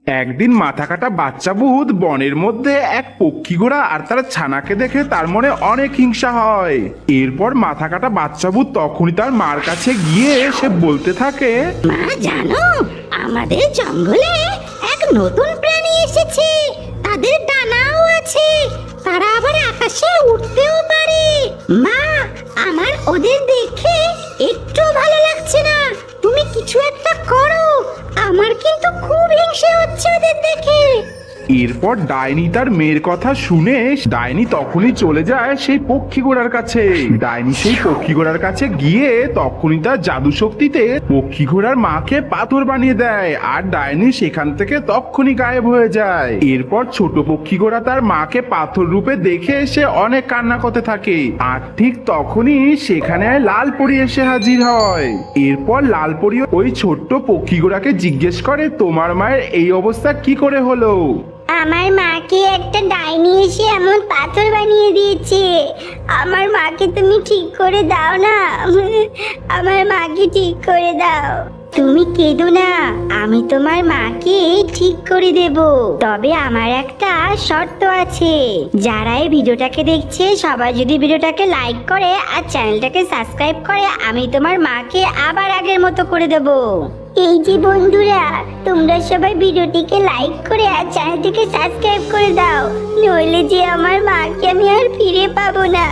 একদিন মাথা কাটা বাচ্চা ভূত বনের মধ্যে এক পক্ষী ঘোড়া আর তার ছানাকে দেখে তার মনে অনেক হিংসা হয়। এরপর মাথা কাটা বাচ্চা ভূত তখনই তার মার কাছে গিয়ে সে বলতে থাকে, মা জানো, আমাদের জঙ্গলে এক নতুন প্রাণী এসেছে। তাদের ডানাও আছে, তারা আবার আকাশে উঠতেও পারে। মা, আমার ওদের দেখে একটু ভালো লাগছে না। তুমি কিছু একটা করো, আমার কিন্তু খুব হিংসে হচ্ছে ওদের দেখে। এরপর ডাইনি তার মেয়ের কথা শুনে ডাইনি তখনই চলে যায় সেই পক্ষী ঘোড়ার কাছে। ডাইনি সেই পক্ষী ঘোড়ার কাছে গিয়ে তখনই তার জাদু শক্তিতে পক্ষী ঘোড়ার মাকে পাথর বানিয়ে দেয়, আর ডাইনি সেখান থেকে তখনই গায়েব হয়ে যায়। এরপর ছোট পক্ষী ঘোড়া তার মাকে পাথর রূপে দেখে সে অনেক কান্না করতে থাকে, আর ঠিক তখনই সেখানে লাল পরী এসে হাজির হয়। এরপর লাল পরী ওই ছোট্ট পক্ষী ঘোড়াকে জিজ্ঞেস করে, তোমার মায়ের এই অবস্থা কি করে হলো? আমার মাকে একটা ডাইনি এসে এমন পাথর বানিয়ে দিয়েছে। আমার মাকে তুমি ঠিক করে দাও না, আমার মাকে ঠিক করে দাও। তুমি কেঁদো না, আমি তোমার মাকে ঠিক করে দেব। তবে আমার একটা শর্ত আছে। যারা এই ভিডিওটাকে দেখছে সবাই যদি ভিডিওটাকে লাইক করে আর চ্যানেলটাকে সাবস্ক্রাইব করে, আমি তোমার মাকে আবার আগের মতো করে দেব। এই যে বন্ধুরা, তোমরা সবাই ভিডিওটিকে লাইক করে আর চ্যানেলটিকে সাবস্ক্রাইব করে দাও, নইলে যে আমার মাকে আমি আর ফিরে পাবো না।